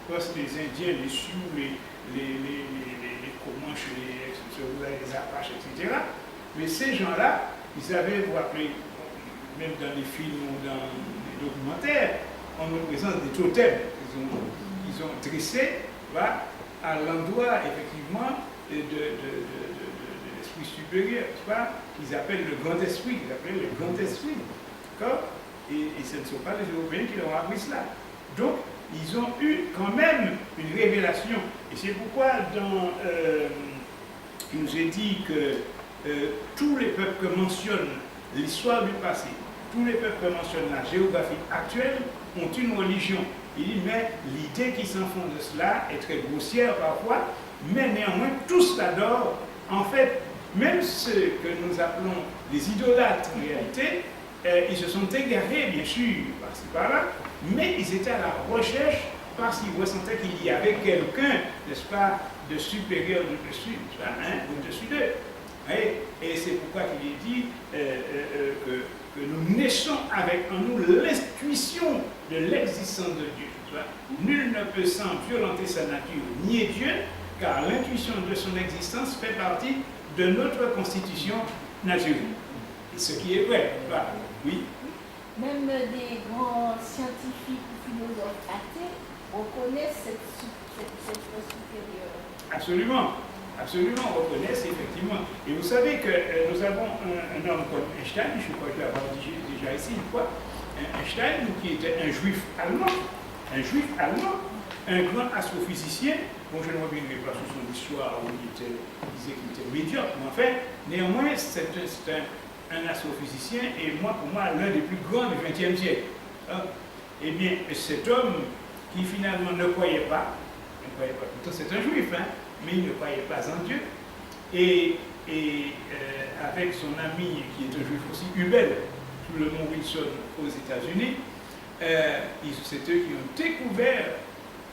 parce que les Indiens, les Sioux, les Comanches, les Apaches, etc. Mais ces gens-là, ils avaient, vous rappelez, même dans les films ou dans les documentaires, on nous présente des totems qu'ils ont dressés à l'endroit, effectivement, de l'esprit supérieur, qu'ils appellent le grand esprit, d'accord? Et ce ne sont pas les Européens qui leur ont appris cela. Donc, ils ont eu quand même une révélation. Et c'est pourquoi il nous est dit que tous les peuples que mentionne l'histoire du passé, tous les peuples que mentionne la géographie actuelle ont une religion. Il dit, mais l'idée qui s'en fond de cela est très grossière parfois, mais néanmoins, tous l'adorent. En fait, même ceux que nous appelons les idolâtres en réalité, ils se sont égarés, bien sûr, par-ci par-là, mais ils étaient à la recherche parce qu'ils ressentaient qu'il y avait quelqu'un, n'est-ce pas, de supérieur au-dessus, au-dessus d'eux. Et c'est pourquoi il est dit que nous naissons avec en nous l'intuition de l'existence de Dieu. Nul ne peut sans violenter sa nature nier Dieu, car l'intuition de son existence fait partie de notre constitution naturelle. Et ce qui est vrai, oui. Même des grands scientifiques ou philosophes athées reconnaissent cette force supérieure. Absolument, absolument, on reconnaît effectivement. Et vous savez que nous avons un homme comme Einstein, je crois que je l'ai déjà ici une fois, Einstein, qui était un juif allemand, un grand astrophysicien. Bon, je ne reviendrai pas sur son histoire où il disait qu'il était médiocre, mais enfin, néanmoins, c'est un astrophysicien et pour moi, l'un des plus grands du XXe siècle. Eh bien, cet homme qui finalement ne croyait pas, pourtant c'est un juif, mais il ne croyait pas en Dieu, et avec son ami qui est un juif aussi, Hubel, sous le mont Wilson aux États-Unis, c'est eux qui ont découvert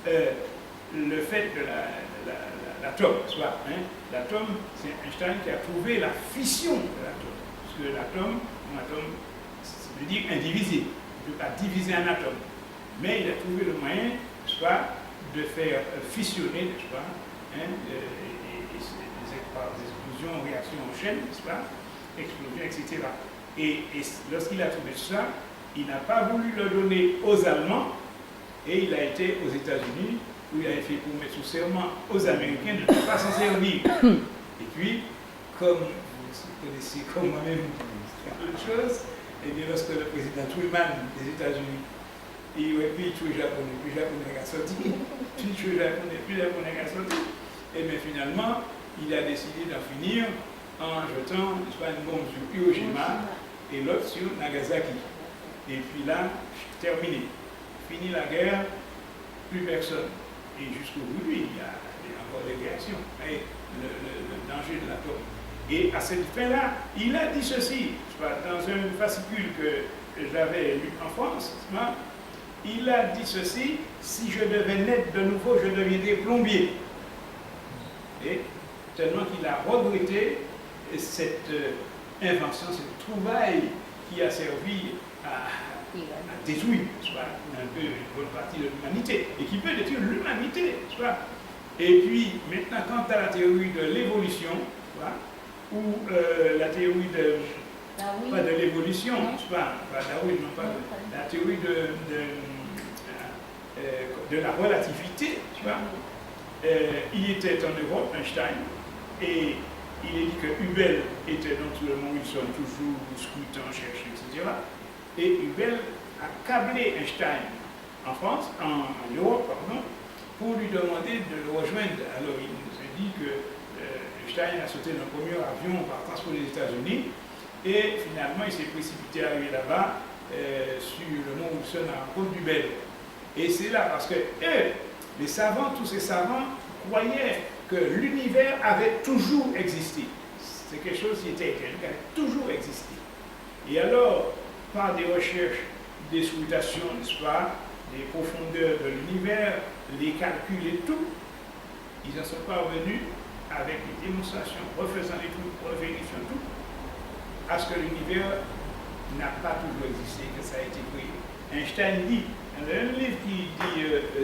le fait de l'atome. L'atome, c'est Einstein qui a trouvé la fission de l'atome. Parce que l'atome, ça veut dire indivisible. On ne peut pas diviser un atome. Mais il a trouvé le moyen, de faire fissionner, par des explosions, réactions en chaîne, explosions, etc. Et lorsqu'il a trouvé ça, il n'a pas voulu le donner aux Allemands, et il a été aux États-Unis, où il avait fait pour mettre sous serment aux Américains de ne pas s'en servir. Et puis, comme vous connaissez comme moi-même quelque chose, et bien lorsque le président Truman des États-Unis, il aurait pu tuer les Japonais, puis les Japonais ont sorti, puis tuer les Japonais, puis les Japonais ont sorti, et bien finalement, il a décidé d'en finir en jetant une bombe sur Hiroshima et l'autre sur Nagasaki. Et puis là, terminé. Fini la guerre, plus personne. Et jusqu'aujourd'hui, il y a encore des réactions. Et le danger de l'atome. Et à cette fin-là, il a dit ceci, dans un fascicule que j'avais lu en France, il a dit ceci, si je devais naître de nouveau, je deviendrais plombier. Et tellement qu'il a regretté cette invention, cette trouvaille qui a servi à détruire un peu une bonne partie de l'humanité et qui peut détruire l'humanité. Et puis, maintenant, quant à la théorie de l'évolution, ou la théorie pas de l'évolution, la théorie de la relativité, il était en Europe, Einstein, et il est dit que Hubel était dans tout le monde, ils sont toujours scrutant, cherchant, etc. Et Hubel a câblé Einstein en France, en Europe, pardon, pour lui demander de le rejoindre. Alors il nous a dit que Einstein a sauté d'un premier avion partant pour les États-Unis, et finalement il s'est précipité à arriver là-bas, sur le mont Wilson à la rencontre d'Hubel. Et c'est là parce que les savants, tous ces savants, croyaient que l'univers avait toujours existé. C'est quelque chose qui était éternel, qui avait toujours existé. Et alors, par des recherches, des scrutations, n'est-ce pas, des profondeurs de l'univers, les calculs et tout, ils en sont parvenus avec des démonstrations, refaisant les trucs, revérifiant tout, à ce que l'univers n'a pas toujours existé, que ça a été créé. Einstein dit, dans un livre qui dit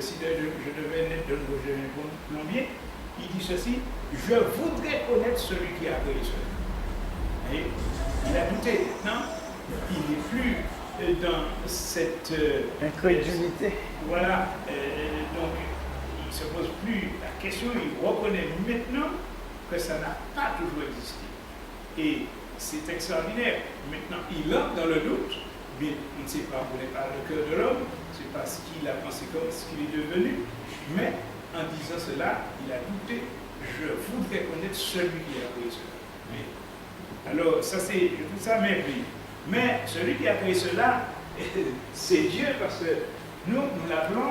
si je devais naître de nouveau, je deviens plombier, il dit ceci: je voudrais connaître celui qui a créé cela. Et il a douté. Maintenant, il n'est plus dans cette incrédulité. Voilà. Donc, il ne se pose plus la question, il reconnaît maintenant que ça n'a pas toujours existé. Et c'est extraordinaire. Maintenant, il entre dans le doute. Mais on ne sait pas où n'est pas le cœur de l'homme, on ne sait pas ce qu'il a pensé comme ce qu'il est devenu. Mais en disant cela, il a douté: je voudrais connaître celui qui a créé cela. Mais, alors, ça c'est tout ça merveilleux. Mais celui qui a créé cela, c'est Dieu, parce que nous l'appelons